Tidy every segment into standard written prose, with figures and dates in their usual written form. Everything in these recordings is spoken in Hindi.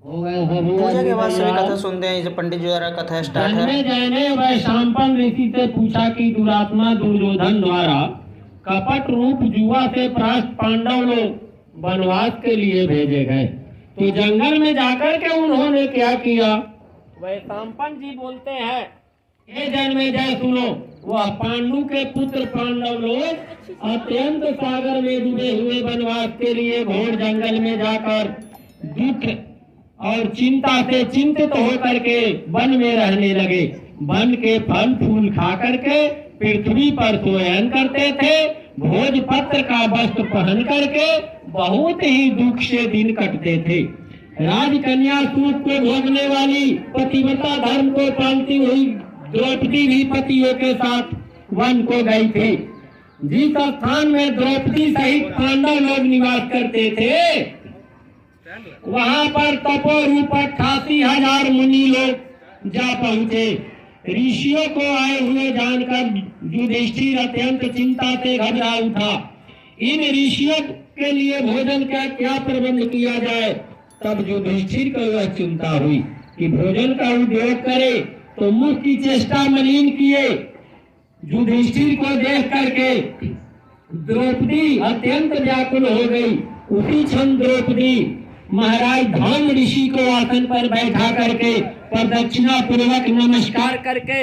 पूजा के बाद सभी कथा सुनते हैं। पंडित जी द्वारा कथा स्टार्ट है। जैने वह शांपन ऋषि से पूछा कि दुरात्मा दुर्योधन द्वारा कपट रूप जुआ से परास्त पांडव लोग वनवास के लिए भेजे गए, तो जंगल में जाकर के उन्होंने क्या किया? वह शांपन जी बोलते हैं, हे जन्मेजय सुनो, वह पांडु के पुत्र पांडव लोग अत्यंत सागर में डूबे हुए वनवास के लिए घोर जंगल में जाकर दुख और चिंता से चिंतित होकर के वन में रहने लगे। वन के फल फूल खा करके पृथ्वी पर शयन करते थे। भोज पत्र का वस्त्र पहन करके बहुत ही दुख से दिन कटते थे। राजकन्या सूत को भोगने वाली पतिव्रता धर्म को पालती हुई द्रौपदी भी पतियों के साथ वन को गई थी। जिस स्थान में द्रौपदी सहित पांडव लोग निवास करते थे, वहां पर तपोरूप 88,000 मुनि लोग जा पहुंचे। ऋषियों को आए हुए जानकर युधिष्ठिर अत्यंत चिंता से घबरा उठा। इन ऋषियों के लिए भोजन का क्या प्रबंध किया जाए? तब युधिष्ठिर को यह चिंता हुई कि भोजन का उद्योग करे, तो मुख की चेष्टा मलिन किए। युधिष्ठिर को देख करके द्रौपदी अत्यंत व्याकुल हो गई। उसी क्षण द्रौपदी महाराज धौम ऋषि को आसन पर बैठा करके प्रदक्षिणा पूर्वक नमस्कार करके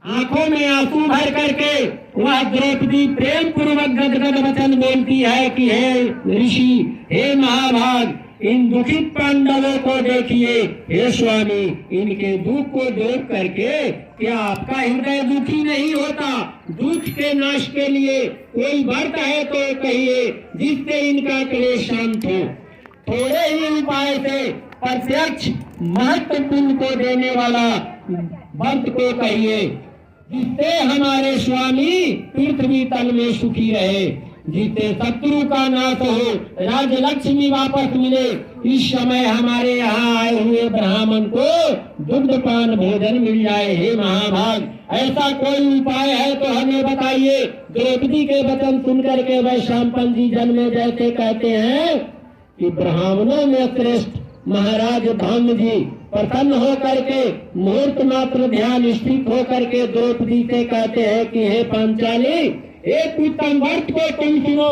आंखों में आंसू भर करके वह द्रौपदी प्रेम पूर्वक गदगद वचन बोलती है कि हे ऋषि, हे महाभाग, इन दुखित पांडवों को देखिए। हे स्वामी, इनके दुख को देख करके क्या आपका हृदय दुखी नहीं होता? दुख के नाश के लिए कोई व्रत है तो कहिए, जिससे इनका क्लेश शांत हो। थोड़े ही उपाय से प्रत्यक्ष महत्वपूर्ण को देने वाला व्रत को कहिए, जिससे हमारे स्वामी पृथ्वी तल में सुखी रहे, जिससे शत्रु का नाश हो, राजलक्ष्मी वापस मिले। इस समय हमारे यहाँ आए हुए ब्राह्मण को दुग्धपान भोजन मिल जाए। हे महाभाग, ऐसा कोई उपाय है तो हमें बताइए। द्रौपदी के वचन सुनकर के वह शांपन जी जन्मेजय से कहते हैं कि ब्राह्मणों में श्रेष्ठ महाराज धौम जी प्रसन्न होकर के मुहूर्त मात्र ध्यान स्थित होकर के द्रौपदी से कहते हैं कि हे पांचाली, एक उत्तम व्रत को तुम सुनो,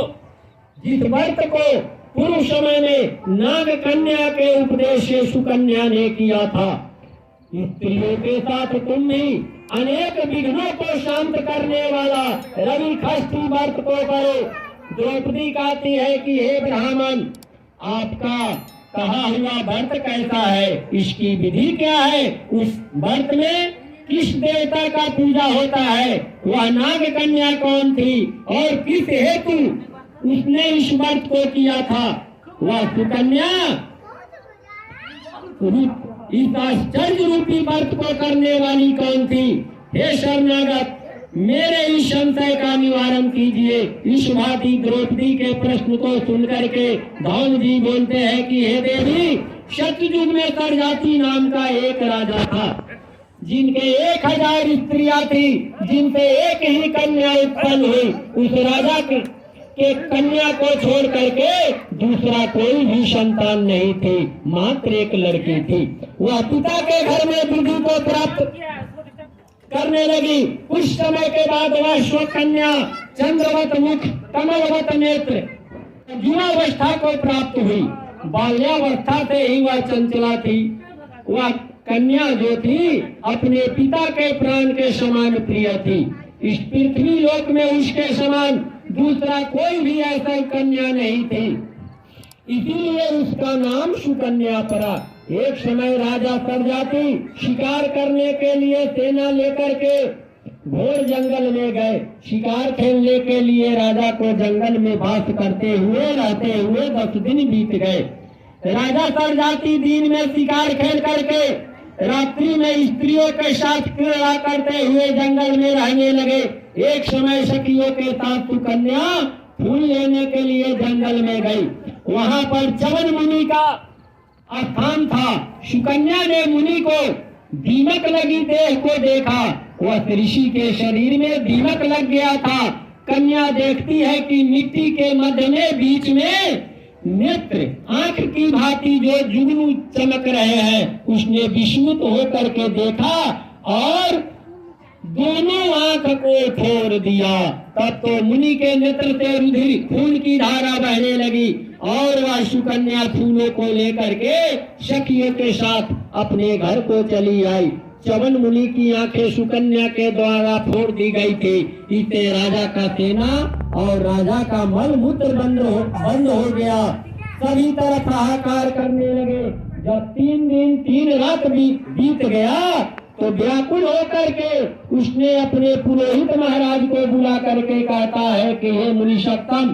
जिस व्रत को पूर्व समय में नाग कन्या के उपदेश से सुकन्या ने किया था। स्त्रियों के साथ तुम भी अनेक विघ्नों को शांत करने वाला रवि षष्ठी व्रत को करो। द्रौपदी कहती है कि हे ब्राह्मण, आपका कहा हुआ व्रत कैसा है? इसकी विधि क्या है? उस व्रत में किस देवता का पूजा होता है? वह नाग कन्या कौन थी और किस हेतु उसने इस व्रत को किया था? वह सुकन्या इस आश्चर्य रूपी व्रत को करने वाली कौन थी? हे शरणागत, मेरे इस संशय का निवारण कीजिए। इस भांति द्रौपदी के प्रश्न को सुनकर के धौम जी बोलते हैं कि हे देवी, सतयुग में सरजाति नाम का एक राजा था, जिनके 1000 स्त्रियां थी, जिनसे एक ही कन्या उत्पन्न हुई। उस राजा के कन्या को छोड़ करके दूसरा कोई भी संतान नहीं थी, मात्र एक लड़की थी। वह पिता के घर में बुद्धि को प्राप्त करने लगी। कुछ समय के बाद वह स्वकन्या चंद्रवत मुख, कमलवत नेत्र, युवावस्था को प्राप्त हुई। बाल्यावस्था से ही वह चंचला थी। वह कन्या जो थी अपने पिता के प्राण के समान प्रिय थी। इस पृथ्वी लोक में उसके समान दूसरा कोई भी ऐसा कन्या नहीं थी, इसीलिए उसका नाम सुकन्या पड़ा। एक समय राजा सरजाति शिकार करने के लिए सेना लेकर के घोर जंगल में गए। शिकार खेलने के लिए राजा को जंगल में वास करते हुए रहते हुए 10 दिन बीत गए। राजा सरजाति दिन में शिकार खेल करके रात्रि में स्त्रियों के साथ क्रीड़ा करते हुए जंगल में रहने लगे। एक समय सखियों के साथ सुकन्या फूल लेने के लिए जंगल में गई। वहां पर चवन मुनि का स्थान था। सुकन्या ने मुनि को दीमक लगी देह को देखा। वह ऋषि के शरीर में दीमक लग गया था। कन्या देखती है कि मिट्टी के मध्य में बीच में नेत्र आंख की भांति जो जुगनू चमक रहे हैं उसने विस्मित होकर के देखा और दोनों आंख को फोड़ दिया। तब तो मुनि के नेत्र से रुधिर खून की धारा बहने लगी और वह सुकन्या फूलों को लेकर के सखियों के साथ अपने घर को चली आई। चवन मुनि की आंखें सुकन्या के द्वारा फोड़ दी गई थी। इससे राजा का सेना और राजा का मल मूत्र बंद हो गया। सभी तरफ हाहाकार करने लगे। जब 3 दिन 3 रात बीत गया तो व्याकुल होकर के उसने अपने पुरोहित महाराज को बुला करके कहता है कि हे मुनि सत्तम,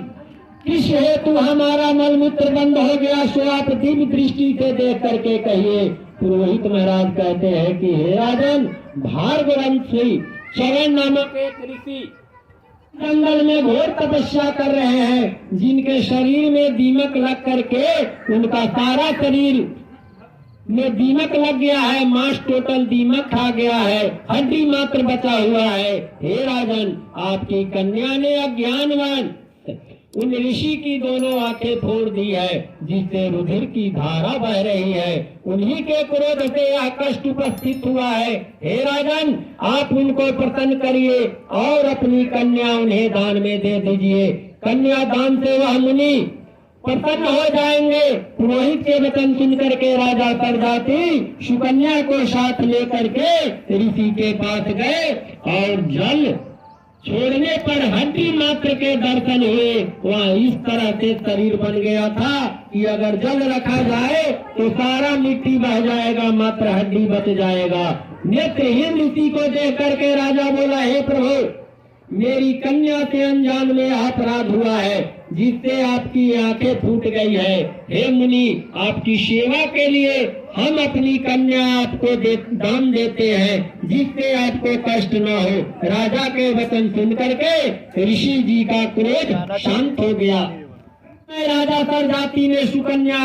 किस हेतु हमारा मल मूत्र बंद हो गया, सो आप दिव्य दृष्टि से देख करके कहिए। पुरोहित महाराज कहते हैं कि हे राजन, भार्गवंशी चरण नामक एक ऋषि जंगल में घोर तपस्या कर रहे हैं, जिनके शरीर में दीमक लग करके उनका सारा शरीर में दीमक लग गया है, मांस टोटल दीमक खा गया है, हड्डी मात्र बचा हुआ है। हे राजन, आपकी कन्या ने अज्ञानवान उन ऋषि की दोनों आंखें फोड़ दी है, जिससे रुधिर की धारा बह रही है। उन्हीं के क्रोध से यह कष्ट उपस्थित हुआ है। हे राजन, आप उनको प्रसन्न करिए और अपनी कन्या उन्हें दान में दे दीजिए। कन्या दान से वह मुनि प्रसन्न हो जाएंगे। पुरोहित के वचन सुन करके राजा सरजाति सुकन्या को साथ लेकर के ऋषि के पास गए और जल छोड़ने पर हड्डी मात्र के दर्शन हुए। वहाँ इस तरह से शरीर बन गया था कि अगर जल रखा जाए तो सारा मिट्टी बह जाएगा, मात्र हड्डी बच जाएगा। नेत्रहीन ऋषि को देख करके राजा बोला, हे प्रभु, मेरी कन्या से अनजान में अपराध हुआ है, जिससे आपकी आंखें फूट गई है। हे मुनि, आपकी सेवा के लिए हम अपनी कन्या आपको दान देते हैं, जिससे आपको कष्ट न हो। राजा के वचन सुन करके ऋषि जी का क्रोध शांत हो गया। राजा सरजाति ने सुकन्या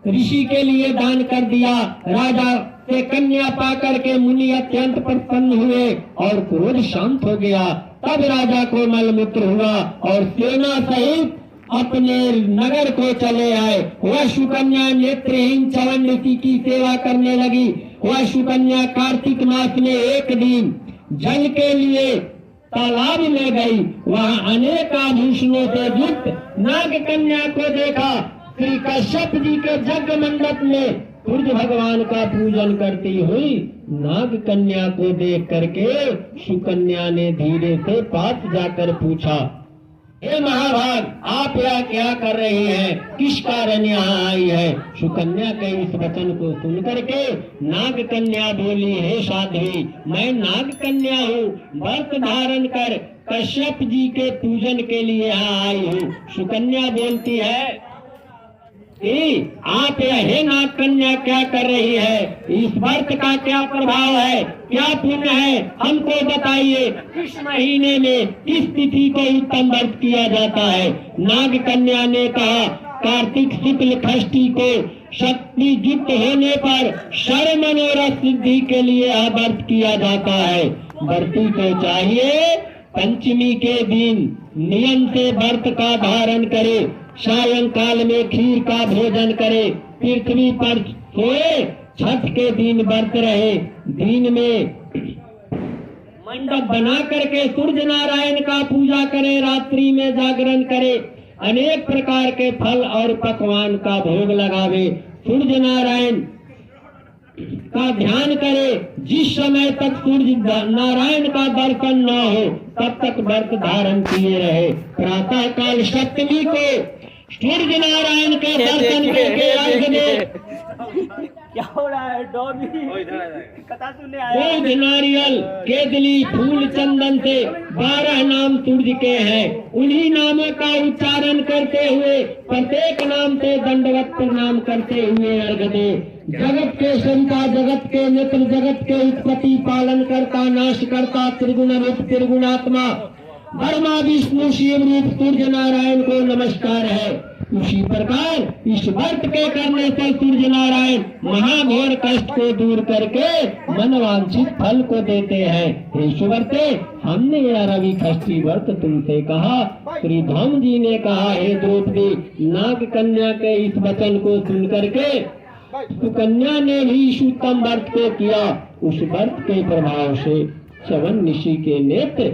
ऋषि के लिए दान कर दिया। राजा से कन्या पाकर के मुनि अत्यंत प्रसन्न हुए और क्रोध शांत हो गया। तब राजा को मलमूत्र हुआ और सेना सहित अपने नगर को चले आए। वह सुकन्या नेत्रहीन चवन ऋषि की सेवा करने लगी। वह सुकन्या कार्तिक मास में एक दिन जल के लिए तालाब में गई। वहाँ अनेक आभूषणों से युक्त नाग कन्या को देखा। श्री कश्यप जी के यज्ञ मंडप में सूर्य भगवान का पूजन करती हुई नाग कन्या को देख करके सुकन्या ने धीरे से पास जाकर पूछा, हे महाभाग, आप यहाँ क्या कर रही हैं? किस कारण यहाँ आई है? सुकन्या के इस वचन को सुन करके नाग कन्या बोली, हे साध्वी, मैं नाग कन्या हूँ, व्रत धारण कर कश्यप जी के पूजन के लिए यहाँ आई हूँ। सुकन्या बोलती है, आप हे नाग कन्या क्या कर रही है? इस व्रत का क्या प्रभाव है, क्या पुण्य है, हमको बताइए। किस महीने में किस तिथि को उत्तम व्रत किया जाता है? नाग कन्या ने कहा, कार्तिक शुक्ल षष्ठी को शक्ति युक्त होने पर सर्व मनोरथ सिद्धि के लिए यह व्रत किया जाता है। व्रती को चाहिए पंचमी के दिन नियम से व्रत का धारण करे, सायंकाल में खीर का भोजन करे, पृथ्वी पर सोए, छठ के दिन व्रत रहे, दिन में मंडप बना करके सूर्य नारायण का पूजा करे, रात्रि में जागरण करे, अनेक प्रकार के फल और पकवान का भोग लगावे, सूर्य नारायण का ध्यान करे। जिस समय तक सूर्य नारायण का दर्शन न हो तब तक व्रत धारण किए रहे। प्रातः काल सप्तमी को सूर्य नारायण के दर्शन करके अर्घ दे। क्या हो रहा है? डॉगी कथा सुनने आया। दूध, नारियल, केदली, फूल, चंदन से 12 नाम सूर्य के हैं। उन्हीं नामों का उच्चारण करते हुए प्रत्येक नाम से दंडवत प्रणाम करते हुए अर्घ दे। जगत के संता, जगत के नेत्र, जगत के उत्पत्ति, पालन करता, नाश करता, त्रिगुण रूप, त्रिगुणात्मा, ब्रह्मा विष्णु शिव रूप सूर्य नारायण को नमस्कार है। उसी प्रकार इस व्रत के करने से सूर्य नारायण महाघोर कष्ट को दूर करके मनवांछित फल को देते हैं। हे सुवर्ते, हमने यह रवि षष्ठी व्रत तुमसे कहा। श्री धौम जी ने कहा, हे द्रौपदी, नाग कन्या के इस वचन को सुन करके सुकन्या ने भी इस उत्तम व्रत को किया। उस व्रत के प्रभाव से चवन ऋषि के नेत्र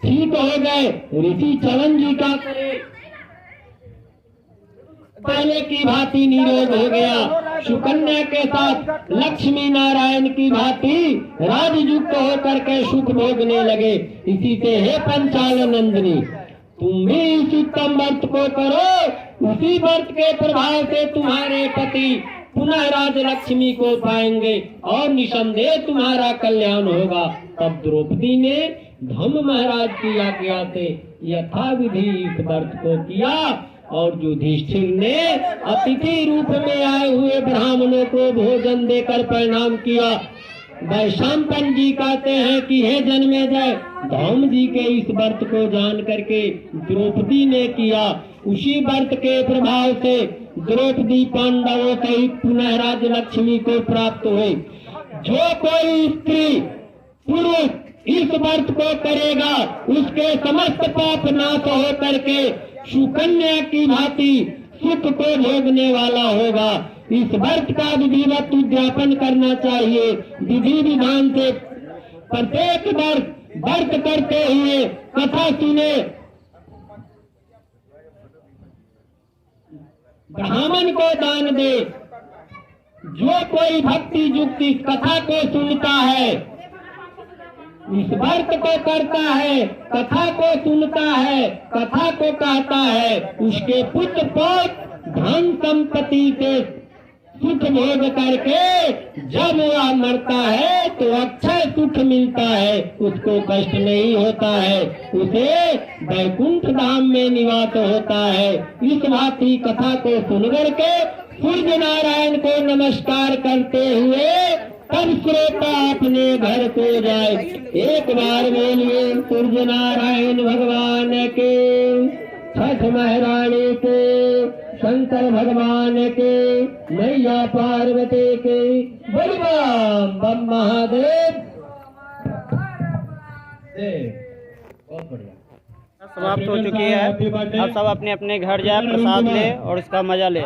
ठीक हो गए। ऋषि चवन जी का पहले की भांति निरोध हो गया। सुकन्या के साथ लक्ष्मी नारायण की भांति राजयुक्त होकर के सुख भोगने लगे। इसी से हे पंचाल नंदिनी, तुम भी इस उत्तम व्रत को करो। उसी व्रत के प्रभाव से तुम्हारे पति पुनः राज लक्ष्मी को पाएंगे और निसंदेह तुम्हारा कल्याण होगा। तब द्रौपदी ने धम महाराज की आज्ञा से यथाविधि इस व्रत को किया और युधिष्ठिर ने अतिथि रूप में आए हुए ब्राह्मणों को भोजन देकर प्रणाम किया। वैशंपायन जी कहते हैं कि हे जन्मेजय, धौम जी के इस व्रत को जान करके द्रौपदी ने किया। उसी व्रत के प्रभाव से द्रौपदी पांडवों सहित पुनः राज लक्ष्मी को प्राप्त हुई। जो कोई स्त्री पुरुष इस व्रत को करेगा उसके समस्त पाप नाश हो करके सुकन्या की भांति सुख को भोगने वाला होगा। इस व्रत का विधिवत उद्यापन करना चाहिए। विधि विधान से प्रत्येक वर्ष व्रत करते हुए कथा सुने, ब्राह्मण को दान दे। जो कोई भक्ति युक्त इस कथा को सुनता है, इस व्रत को करता है, कथा को सुनता है, कथा को कहता है, उसके पुत्र पौत्र धन संपत्ति से सुख भोग करके जब वह मरता है तो अक्षय सुख मिलता है, उसको कष्ट नहीं होता है, उसे वैकुंठ धाम में निवास होता है। इस भांति कथा को सुन करके सूर्य नारायण को नमस्कार करते हुए तब श्रोता अपने घर को जाए। एक बार बोलिए सूर्य नारायण भगवान के, छठ महारानी के, शंकर भगवान के, मैया पार्वती के, बोल बम महादेव। बहुत बढ़िया। समाप्त हो चुकी है। अब सब अपने अपने घर जाए, प्रसाद ले और इसका मजा ले।